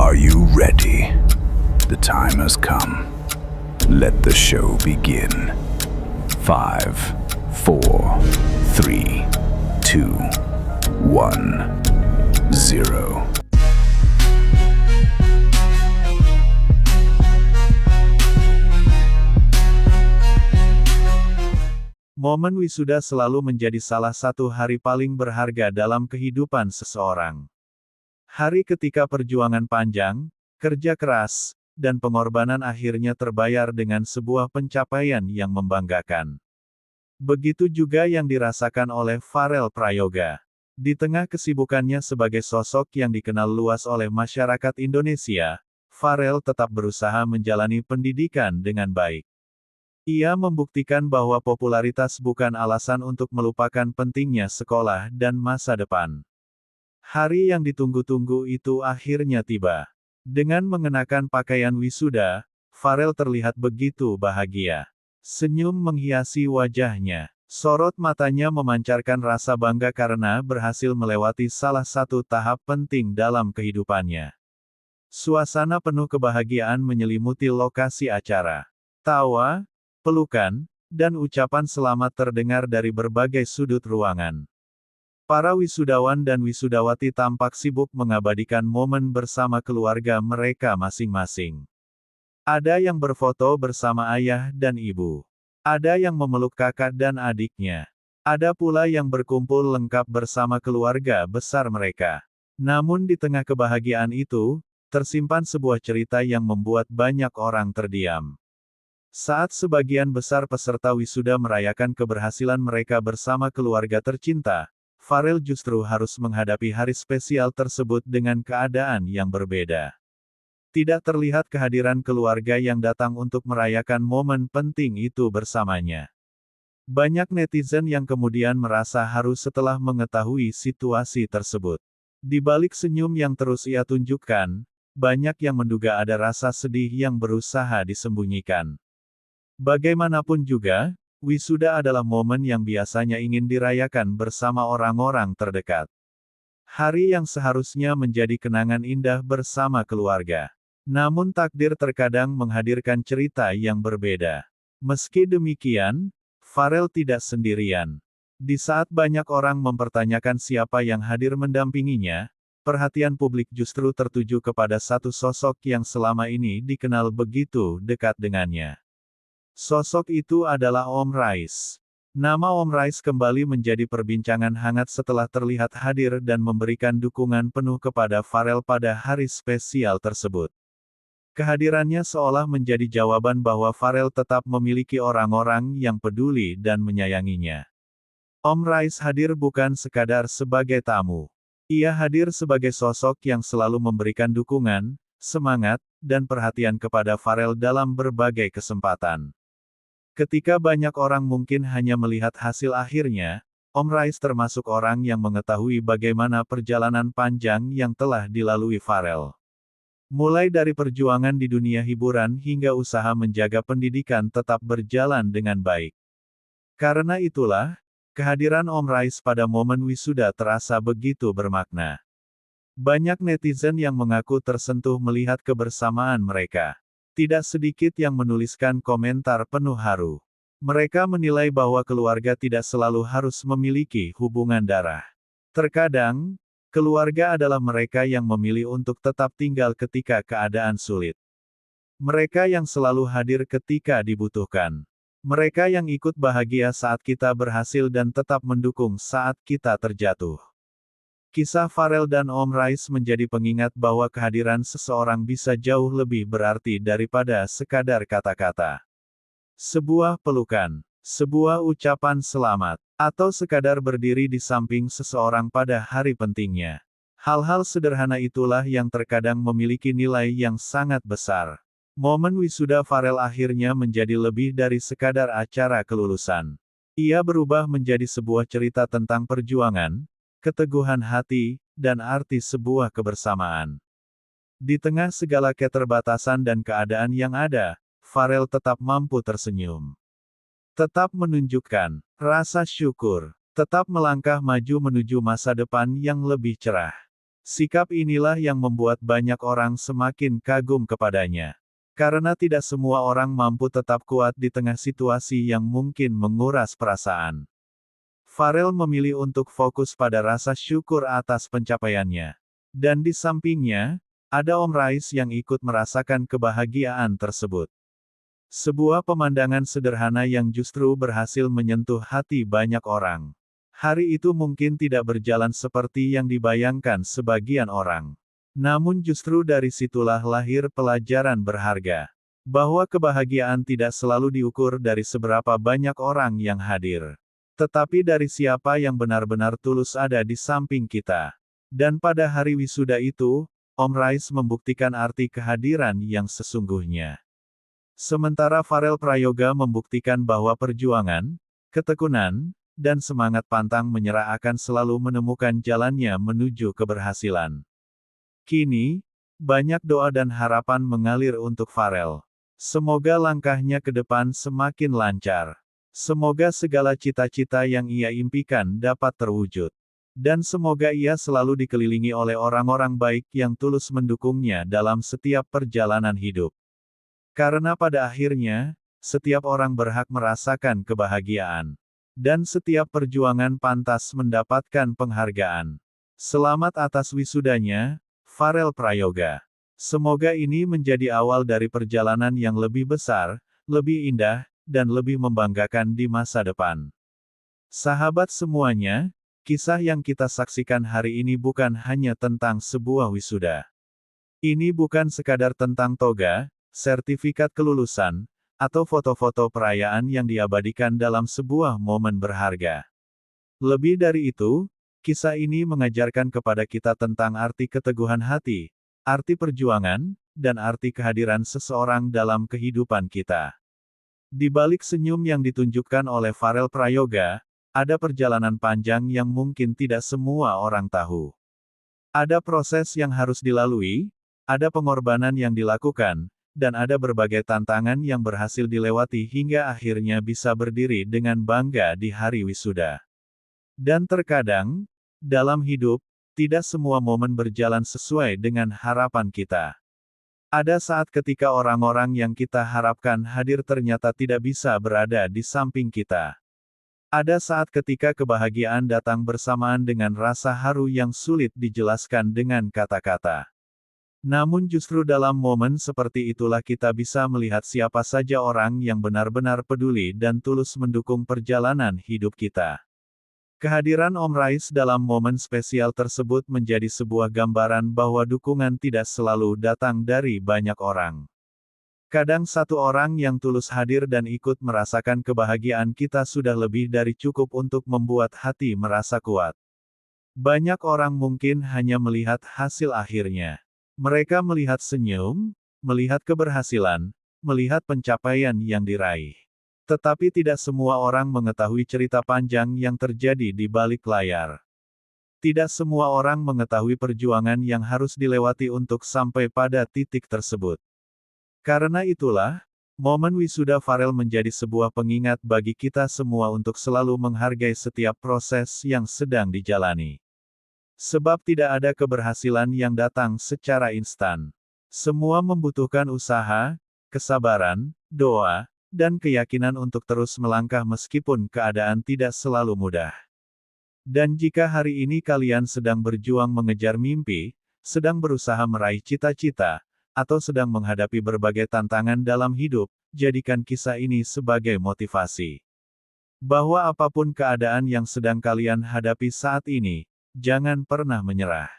Are you ready? The time has come. Let the show begin. 5, 4, 3, 2, 1, 0. Momen wisuda selalu menjadi salah satu hari paling berharga dalam kehidupan seseorang. Hari ketika perjuangan panjang, kerja keras, dan pengorbanan akhirnya terbayar dengan sebuah pencapaian yang membanggakan. Begitu juga yang dirasakan oleh Farel Prayoga. Di tengah kesibukannya sebagai sosok yang dikenal luas oleh masyarakat Indonesia, Farel tetap berusaha menjalani pendidikan dengan baik. Ia membuktikan bahwa popularitas bukan alasan untuk melupakan pentingnya sekolah dan masa depan. Hari yang ditunggu-tunggu itu akhirnya tiba. Dengan mengenakan pakaian wisuda, Farel terlihat begitu bahagia. Senyum menghiasi wajahnya. Sorot matanya memancarkan rasa bangga karena berhasil melewati salah satu tahap penting dalam kehidupannya. Suasana penuh kebahagiaan menyelimuti lokasi acara. Tawa, pelukan, dan ucapan selamat terdengar dari berbagai sudut ruangan. Para wisudawan dan wisudawati tampak sibuk mengabadikan momen bersama keluarga mereka masing-masing. Ada yang berfoto bersama ayah dan ibu. Ada yang memeluk kakak dan adiknya. Ada pula yang berkumpul lengkap bersama keluarga besar mereka. Namun di tengah kebahagiaan itu, tersimpan sebuah cerita yang membuat banyak orang terdiam. Saat sebagian besar peserta wisuda merayakan keberhasilan mereka bersama keluarga tercinta, Farel justru harus menghadapi hari spesial tersebut dengan keadaan yang berbeda. Tidak terlihat kehadiran keluarga yang datang untuk merayakan momen penting itu bersamanya. Banyak netizen yang kemudian merasa haru setelah mengetahui situasi tersebut. Di balik senyum yang terus ia tunjukkan, banyak yang menduga ada rasa sedih yang berusaha disembunyikan. Bagaimanapun juga, wisuda adalah momen yang biasanya ingin dirayakan bersama orang-orang terdekat. Hari yang seharusnya menjadi kenangan indah bersama keluarga. Namun takdir terkadang menghadirkan cerita yang berbeda. Meski demikian, Farel tidak sendirian. Di saat banyak orang mempertanyakan siapa yang hadir mendampinginya, perhatian publik justru tertuju kepada satu sosok yang selama ini dikenal begitu dekat dengannya. Sosok itu adalah Om Rais. Nama Om Rais kembali menjadi perbincangan hangat setelah terlihat hadir dan memberikan dukungan penuh kepada Farel pada hari spesial tersebut. Kehadirannya seolah menjadi jawaban bahwa Farel tetap memiliki orang-orang yang peduli dan menyayanginya. Om Rais hadir bukan sekadar sebagai tamu. Ia hadir sebagai sosok yang selalu memberikan dukungan, semangat, dan perhatian kepada Farel dalam berbagai kesempatan. Ketika banyak orang mungkin hanya melihat hasil akhirnya, Om Rais termasuk orang yang mengetahui bagaimana perjalanan panjang yang telah dilalui Farel. Mulai dari perjuangan di dunia hiburan hingga usaha menjaga pendidikan tetap berjalan dengan baik. Karena itulah, kehadiran Om Rais pada momen wisuda terasa begitu bermakna. Banyak netizen yang mengaku tersentuh melihat kebersamaan mereka. Tidak sedikit yang menuliskan komentar penuh haru. Mereka menilai bahwa keluarga tidak selalu harus memiliki hubungan darah. Terkadang, keluarga adalah mereka yang memilih untuk tetap tinggal ketika keadaan sulit. Mereka yang selalu hadir ketika dibutuhkan. Mereka yang ikut bahagia saat kita berhasil dan tetap mendukung saat kita terjatuh. Kisah Farel dan Om Rais menjadi pengingat bahwa kehadiran seseorang bisa jauh lebih berarti daripada sekadar kata-kata. Sebuah pelukan, sebuah ucapan selamat, atau sekadar berdiri di samping seseorang pada hari pentingnya. Hal-hal sederhana itulah yang terkadang memiliki nilai yang sangat besar. Momen wisuda Farel akhirnya menjadi lebih dari sekadar acara kelulusan. Ia berubah menjadi sebuah cerita tentang perjuangan, keteguhan hati, dan arti sebuah kebersamaan. Di tengah segala keterbatasan dan keadaan yang ada, Farel tetap mampu tersenyum. Tetap menunjukkan rasa syukur, tetap melangkah maju menuju masa depan yang lebih cerah. Sikap inilah yang membuat banyak orang semakin kagum kepadanya. Karena tidak semua orang mampu tetap kuat di tengah situasi yang mungkin menguras perasaan. Farel memilih untuk fokus pada rasa syukur atas pencapaiannya. Dan di sampingnya, ada Om Rais yang ikut merasakan kebahagiaan tersebut. Sebuah pemandangan sederhana yang justru berhasil menyentuh hati banyak orang. Hari itu mungkin tidak berjalan seperti yang dibayangkan sebagian orang. Namun justru dari situlah lahir pelajaran berharga. Bahwa kebahagiaan tidak selalu diukur dari seberapa banyak orang yang hadir. Tetapi dari siapa yang benar-benar tulus ada di samping kita. Dan pada hari wisuda itu, Om Rais membuktikan arti kehadiran yang sesungguhnya. Sementara Farel Prayoga membuktikan bahwa perjuangan, ketekunan, dan semangat pantang menyerah akan selalu menemukan jalannya menuju keberhasilan. Kini, banyak doa dan harapan mengalir untuk Farel. Semoga langkahnya ke depan semakin lancar. Semoga segala cita-cita yang ia impikan dapat terwujud. Dan semoga ia selalu dikelilingi oleh orang-orang baik yang tulus mendukungnya dalam setiap perjalanan hidup. Karena pada akhirnya, setiap orang berhak merasakan kebahagiaan. Dan setiap perjuangan pantas mendapatkan penghargaan. Selamat atas wisudanya, Farel Prayoga. Semoga ini menjadi awal dari perjalanan yang lebih besar, lebih indah, dan lebih membanggakan di masa depan. Sahabat semuanya, kisah yang kita saksikan hari ini bukan hanya tentang sebuah wisuda. Ini bukan sekadar tentang toga, sertifikat kelulusan, atau foto-foto perayaan yang diabadikan dalam sebuah momen berharga. Lebih dari itu, kisah ini mengajarkan kepada kita tentang arti keteguhan hati, arti perjuangan, dan arti kehadiran seseorang dalam kehidupan kita. Di balik senyum yang ditunjukkan oleh Farel Prayoga, ada perjalanan panjang yang mungkin tidak semua orang tahu. Ada proses yang harus dilalui, ada pengorbanan yang dilakukan, dan ada berbagai tantangan yang berhasil dilewati hingga akhirnya bisa berdiri dengan bangga di hari wisuda. Dan terkadang, dalam hidup, tidak semua momen berjalan sesuai dengan harapan kita. Ada saat ketika orang-orang yang kita harapkan hadir ternyata tidak bisa berada di samping kita. Ada saat ketika kebahagiaan datang bersamaan dengan rasa haru yang sulit dijelaskan dengan kata-kata. Namun justru dalam momen seperti itulah kita bisa melihat siapa saja orang yang benar-benar peduli dan tulus mendukung perjalanan hidup kita. Kehadiran Om Rais dalam momen spesial tersebut menjadi sebuah gambaran bahwa dukungan tidak selalu datang dari banyak orang. Kadang satu orang yang tulus hadir dan ikut merasakan kebahagiaan kita sudah lebih dari cukup untuk membuat hati merasa kuat. Banyak orang mungkin hanya melihat hasil akhirnya. Mereka melihat senyum, melihat keberhasilan, melihat pencapaian yang diraih. Tetapi tidak semua orang mengetahui cerita panjang yang terjadi di balik layar. Tidak semua orang mengetahui perjuangan yang harus dilewati untuk sampai pada titik tersebut. Karena itulah, momen wisuda Farel menjadi sebuah pengingat bagi kita semua untuk selalu menghargai setiap proses yang sedang dijalani. Sebab tidak ada keberhasilan yang datang secara instan. Semua membutuhkan usaha, kesabaran, doa, dan keyakinan untuk terus melangkah meskipun keadaan tidak selalu mudah. Dan jika hari ini kalian sedang berjuang mengejar mimpi, sedang berusaha meraih cita-cita, atau sedang menghadapi berbagai tantangan dalam hidup, jadikan kisah ini sebagai motivasi. Bahwa apapun keadaan yang sedang kalian hadapi saat ini, jangan pernah menyerah.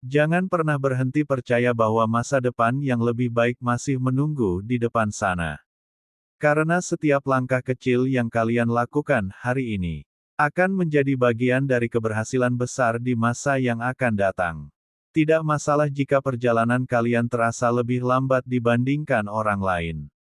Jangan pernah berhenti percaya bahwa masa depan yang lebih baik masih menunggu di depan sana. Karena setiap langkah kecil yang kalian lakukan hari ini, akan menjadi bagian dari keberhasilan besar di masa yang akan datang. Tidak masalah jika perjalanan kalian terasa lebih lambat dibandingkan orang lain.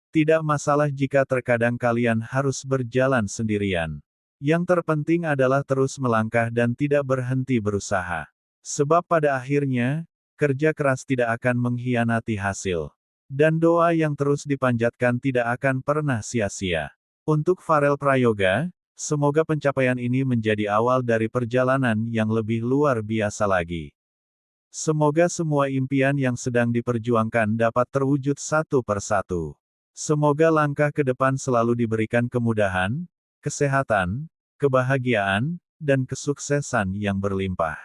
Tidak masalah jika terkadang kalian harus berjalan sendirian. Yang terpenting adalah terus melangkah dan tidak berhenti berusaha. Sebab pada akhirnya, kerja keras tidak akan mengkhianati hasil. Dan doa yang terus dipanjatkan tidak akan pernah sia-sia. Untuk Farel Prayoga, semoga pencapaian ini menjadi awal dari perjalanan yang lebih luar biasa lagi. Semoga semua impian yang sedang diperjuangkan dapat terwujud satu persatu. Semoga langkah ke depan selalu diberikan kemudahan, kesehatan, kebahagiaan, dan kesuksesan yang berlimpah.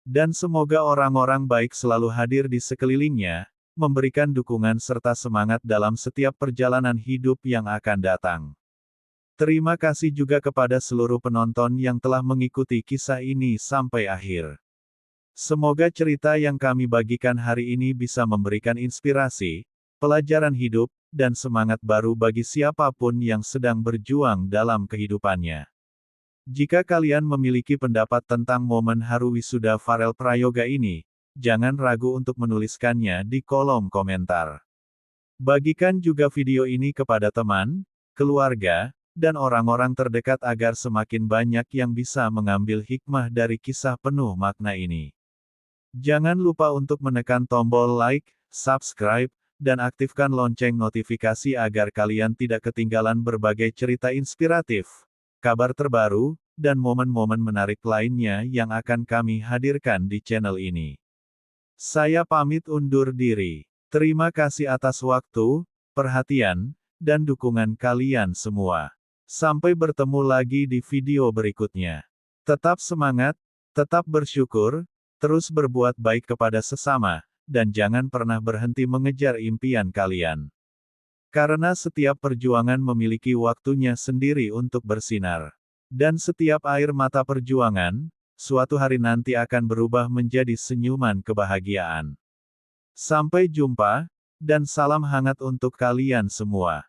Dan semoga orang-orang baik selalu hadir di sekelilingnya, memberikan dukungan serta semangat dalam setiap perjalanan hidup yang akan datang. Terima kasih juga kepada seluruh penonton yang telah mengikuti kisah ini sampai akhir. Semoga cerita yang kami bagikan hari ini bisa memberikan inspirasi, pelajaran hidup, dan semangat baru bagi siapapun yang sedang berjuang dalam kehidupannya. Jika kalian memiliki pendapat tentang momen haru wisuda Farel Prayoga ini, jangan ragu untuk menuliskannya di kolom komentar. Bagikan juga video ini kepada teman, keluarga, dan orang-orang terdekat agar semakin banyak yang bisa mengambil hikmah dari kisah penuh makna ini. Jangan lupa untuk menekan tombol like, subscribe, dan aktifkan lonceng notifikasi agar kalian tidak ketinggalan berbagai cerita inspiratif, kabar terbaru, dan momen-momen menarik lainnya yang akan kami hadirkan di channel ini. Saya pamit undur diri. Terima kasih atas waktu, perhatian, dan dukungan kalian semua. Sampai bertemu lagi di video berikutnya. Tetap semangat, tetap bersyukur, terus berbuat baik kepada sesama, dan jangan pernah berhenti mengejar impian kalian. Karena setiap perjuangan memiliki waktunya sendiri untuk bersinar. Dan setiap air mata perjuangan, suatu hari nanti akan berubah menjadi senyuman kebahagiaan. Sampai jumpa, dan salam hangat untuk kalian semua.